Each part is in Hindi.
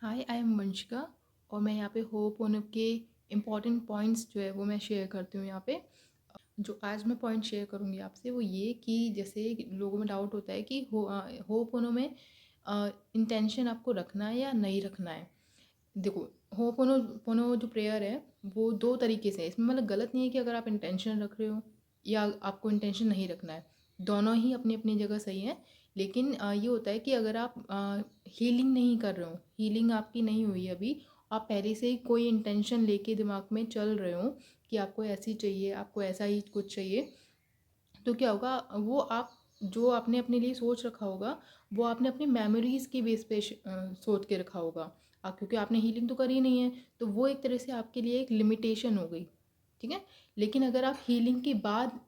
हाय, आई एम वंशिका और मैं यहाँ पे होपोनो के इम्पॉर्टेंट पॉइंट्स जो है वो मैं शेयर करती हूँ यहाँ पे। जो आज मैं पॉइंट शेयर करूँगी आपसे वो ये कि जैसे लोगों में डाउट होता है कि होपोनो में इंटेंशन आपको रखना है या नहीं रखना है। देखो, होपोनो पोनो जो प्रेयर है वो दो तरीके से है। इसमें मतलब गलत नहीं है कि अगर आप इंटेंशन रख रहे हो या आपको इंटेंशन नहीं रखना है, दोनों ही अपनी अपनी जगह सही है। लेकिन ये होता है कि अगर आप हीलिंग नहीं कर रहे हो, हीलिंग आपकी नहीं हुई अभी, आप पहले से ही कोई इंटेंशन लेके दिमाग में चल रहे हो कि आपको ऐसी चाहिए, आपको ऐसा ही कुछ चाहिए, तो क्या होगा, वो आप जो आपने अपने लिए सोच रखा होगा वो आपने अपनी मेमोरीज़ के बेस पे सोच के रखा होगा। क्योंकि आपने हीलिंग तो करी नहीं है, तो वो एक तरह से आपके लिए एक लिमिटेशन हो गई। ठीक है। लेकिन अगर आप हीलिंग के बाद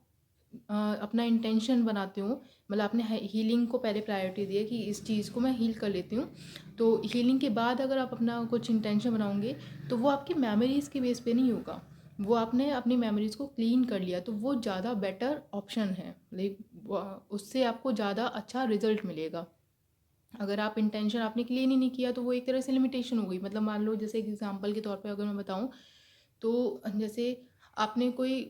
अपना इंटेंशन बनाते हो, मतलब आपने हीलिंग को पहले प्रायोरिटी दी है कि इस चीज़ को मैं हील कर लेती हूँ, तो हीलिंग के बाद अगर आप अपना कुछ इंटेंशन बनाओगे तो वो आपकी मेमोरीज़ के बेस पे नहीं होगा। वो आपने अपनी मेमोरीज़ को क्लीन कर लिया, तो वो ज़्यादा बेटर ऑप्शन है। लाइक उससे आपको ज़्यादा अच्छा रिजल्ट मिलेगा। अगर आप इंटेंशन आपने क्लीन ही नहीं किया तो वो एक तरह से लिमिटेशन हो गई। मतलब मान लो, जैसे एग्जांपल के तौर पे अगर मैं बताऊं, तो जैसे आपने कोई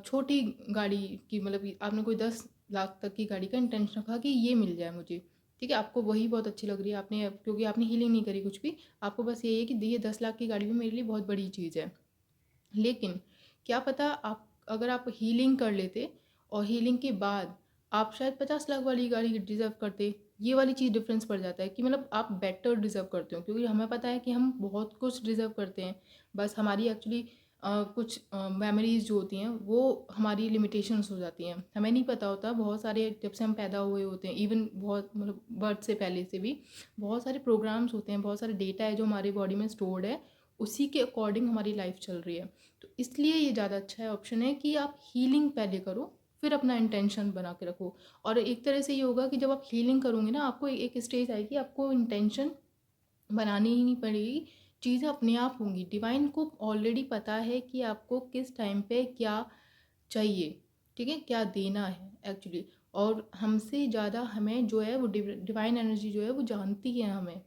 छोटी गाड़ी की, मतलब कि आपने कोई 10 लाख तक की गाड़ी का इंटेंशन रखा कि ये मिल जाए मुझे। ठीक है, आपको वही बहुत अच्छी लग रही है, आपने क्योंकि आपने हीलिंग नहीं करी कुछ भी, आपको बस ये है कि ये 10 लाख की गाड़ी भी मेरे लिए बहुत बड़ी चीज़ है। लेकिन क्या पता, आप अगर आप हीलिंग कर लेते और हीलिंग के बाद आप शायद 50 लाख वाली गाड़ी डिज़र्व करते। ये वाली चीज़ डिफरेंस पड़ जाता है कि मतलब आप बेटर डिज़र्व करते हो, क्योंकि हमें पता है कि हम बहुत कुछ डिज़र्व करते हैं। बस हमारी एक्चुअली कुछ मेमोरीज जो होती हैं वो हमारी लिमिटेशंस हो जाती हैं, हमें नहीं पता होता। बहुत सारे, जब से हम पैदा हुए होते हैं, इवन बहुत मतलब बर्थ से पहले से भी बहुत सारे प्रोग्राम्स होते हैं, बहुत सारे डेटा है जो हमारी बॉडी में स्टोर्ड है, उसी के अकॉर्डिंग हमारी लाइफ चल रही है। तो इसलिए ये ज़्यादा अच्छा है, ऑप्शन है कि आप हीलिंग पहले करो, फिर अपना इंटेंशन बना के रखो। और एक तरह से ये होगा कि जब आप हीलिंग करोगे ना, आपको एक स्टेज आएगी, आपको इंटेंशन बनानी ही नहीं पड़ेगी, चीज़ें अपने आप होंगी। डिवाइन को ऑलरेडी पता है कि आपको किस टाइम पे क्या चाहिए, ठीक है, क्या देना है एक्चुअली। और हमसे ज़्यादा हमें जो है वो डिवाइन एनर्जी जो है वो जानती है हमें।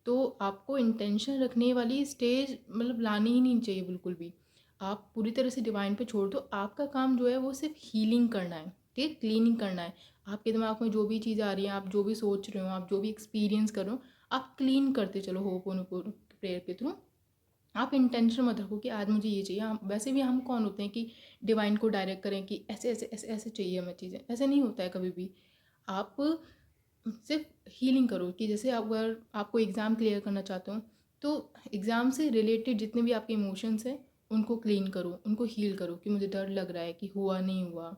तो आपको इंटेंशन रखने वाली स्टेज मतलब लानी ही नहीं चाहिए बिल्कुल भी। आप पूरी तरह से डिवाइन पे छोड़ दो, आपका काम जो है वो सिर्फ हीलिंग करना है, ठीक है, क्लीनिंग करना है। आपके दिमाग में जो भी चीज़ आ रही है, आप जो भी सोच रहे हो, आप जो भी एक्सपीरियंस कर रहे हो, आप क्लीन करते चलो होपोनोपोनो प्रेयर के थ्रू। आप इंटेंशन मत रखो कि आज मुझे ये चाहिए। हम वैसे भी हम कौन होते हैं कि डिवाइन को डायरेक्ट करें कि ऐसे ऐसे ऐसे ऐसे चाहिए हमें चीज़ें, ऐसे नहीं होता है कभी भी। आप सिर्फ हीलिंग करो कि जैसे आप अगर आपको एग्ज़ाम क्लियर करना चाहते हो, तो एग्ज़ाम से रिलेटेड जितने भी आपके इमोशंस हैं उनको क्लीन करो, उनको हील करो कि मुझे डर लग रहा है कि हुआ नहीं हुआ,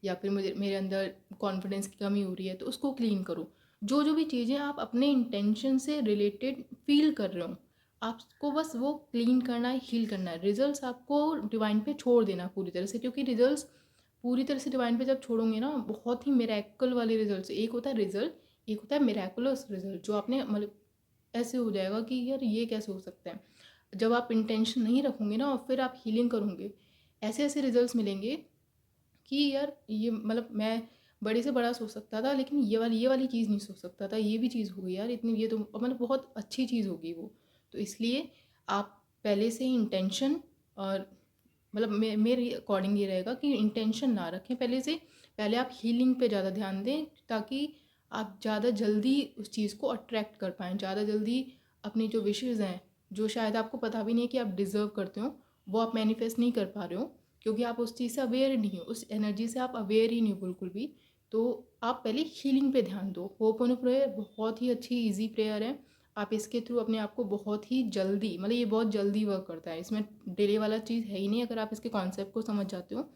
या फिर मुझे मेरे अंदर कॉन्फिडेंस की कमी हो रही है, तो उसको क्लीन करो। जो जो भी चीज़ें आप अपने इंटेंशन से रिलेटेड फील कर रहे हो, आपको बस वो क्लीन करना है, हील करना है। रिजल्ट्स आपको डिवाइन पे छोड़ देना पूरी तरह से, क्योंकि रिजल्ट्स पूरी तरह से डिवाइन पे जब छोड़ोगे ना, बहुत ही मिरेकल वाले रिजल्ट्स। एक होता है रिजल्ट, एक होता है मिरेकुलस रिजल्ट, जो आपने मतलब ऐसे हो जाएगा कि यार ये कैसे हो सकता है। जब आप इंटेंशन नहीं रखोगे ना और फिर आप हीलिंग करोगे, ऐसे ऐसे रिजल्ट्स मिलेंगे कि यार ये मतलब मैं बड़े से बड़ा सोच सकता था, लेकिन ये वाली चीज़ नहीं सोच सकता था, ये भी चीज़ हो गई यार इतनी, ये तो मतलब बहुत अच्छी चीज़ होगी वो। तो इसलिए आप पहले से ही इंटेंशन, और मतलब मेरे अकॉर्डिंग ये रहेगा कि इंटेंशन ना रखें पहले से। पहले आप हीलिंग पे ज़्यादा ध्यान दें, ताकि आप ज़्यादा जल्दी उस चीज़ को अट्रैक्ट कर पाएँ, ज़्यादा जल्दी अपनी जो विशेज़ हैं, जो शायद आपको पता भी नहीं है कि आप डिज़र्व करते हो, वो आप मैनिफेस्ट नहीं कर पा रहे हो, क्योंकि आप उस चीज़ से अवेयर नहीं हो, उस एनर्जी से आप अवेयर ही नहीं हो बिल्कुल भी। तो आप पहले हीलिंग पे ध्यान दो। होपोनो प्रेयर बहुत ही अच्छी ईजी प्रेयर है। आप इसके थ्रू अपने आप को बहुत ही जल्दी, मतलब ये बहुत जल्दी वर्क करता है, इसमें डिले वाला चीज़ है ही नहीं। अगर आप इसके कॉन्सेप्ट को समझ जाते हो,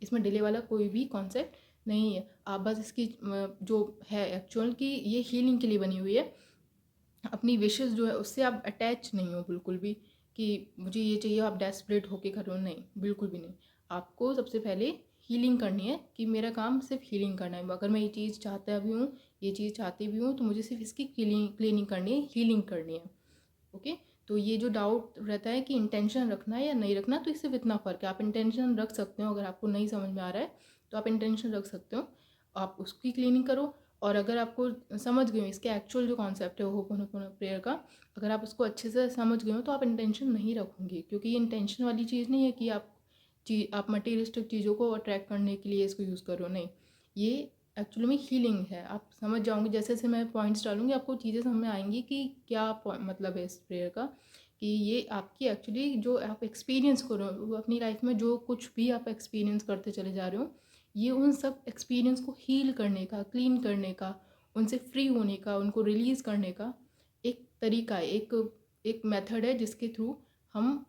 इसमें डिले वाला कोई भी कॉन्सेप्ट नहीं है। आप बस इसकी जो है एक्चुअल की ये हीलिंग के लिए बनी हुई है। अपनी विशेस जो है उससे आप अटैच नहीं हो बिल्कुल भी कि मुझे ये चाहिए, आप डेस्परेट होके कर रहे हो, नहीं बिल्कुल भी नहीं। आपको सबसे पहले हीलिंग करनी है कि मेरा काम सिर्फ हीलिंग करना है। अगर मैं ये चीज़ चाहता भी हूँ, ये चीज़ चाहती भी हूँ, तो मुझे सिर्फ इसकी क्लीनिंग करनी है, हीलिंग करनी है। ओके। तो ये जो डाउट रहता है कि इंटेंशन रखना है या नहीं रखना, तो इससे इतना फ़र्क है। आप इंटेंशन रख सकते हो, अगर आपको नहीं समझ में आ रहा है तो आप इंटेंशन रख सकते हो, आप उसकी क्लीनिंग करो। और अगर आपको समझ गए हो इसके एक्चुअल जो कॉन्सेप्ट है होपोनोपोनो प्रेयर का, अगर आप उसको अच्छे से समझ गए हो तो आप इंटेंशन नहीं रखोगे, क्योंकि ये इंटेंशन वाली चीज़ नहीं है कि आप मटीरियलिस्टिक चीज़ों को अट्रैक्ट करने के लिए इसको यूज़ करो, नहीं। ये एक्चुअली में हीलिंग है। आप समझ जाओगे जैसे जैसे मैं पॉइंट्स डालूंगी आपको चीज़ें समझ में आएंगी कि क्या मतलब है इस प्रेयर का, कि ये आपकी एक्चुअली जो आप एक्सपीरियंस करो अपनी लाइफ में, जो कुछ भी आप एक्सपीरियंस करते चले जा रहे हो, ये उन सब एक्सपीरियंस को हील करने का, क्लीन करने का, उनसे फ्री होने का, उनको रिलीज़ करने का एक तरीका है, एक मेथड है जिसके थ्रू हम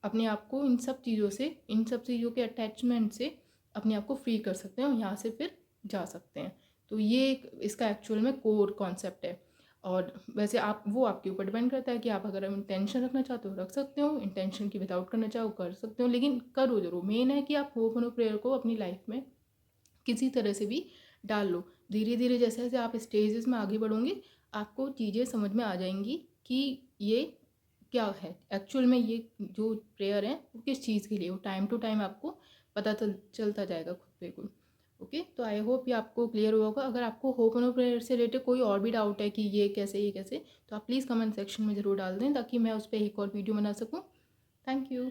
अपने आप को इन सब चीज़ों के अटैचमेंट से अपने आप को फ्री कर सकते हैं और यहाँ से फिर जा सकते हैं। तो ये एक इसका एक्चुअल में कोर कॉन्सेप्ट है। और वैसे आप वो आपके ऊपर डिपेंड करता है कि आप अगर इंटेंशन रखना चाहते हो रख सकते हो, इंटेंशन की विदाउट करना चाहो कर सकते हो, लेकिन करो जरूर। मेन है कि आप होपोनो प्रेयर को अपनी लाइफ में किसी तरह से भी डाल लो। धीरे धीरे जैसे जैसे आप स्टेजेस में आगे बढ़ोगे आपको चीज़ें समझ में आ जाएंगी कि ये क्या है एक्चुअल में, ये जो प्रेयर है वो किस चीज़ के लिए, वो टाइम टू टाइम आपको पता चलता जाएगा खुद पे खुद। ओके, तो आई होप ये आपको क्लियर हुआ होगा। अगर आपको होपोनो प्रेयर से रिलेटेड कोई और भी डाउट है कि ये कैसे, तो आप प्लीज़ कमेंट सेक्शन में ज़रूर डाल दें ताकि मैं उस पर एक और वीडियो बना सकूँ। Thank you.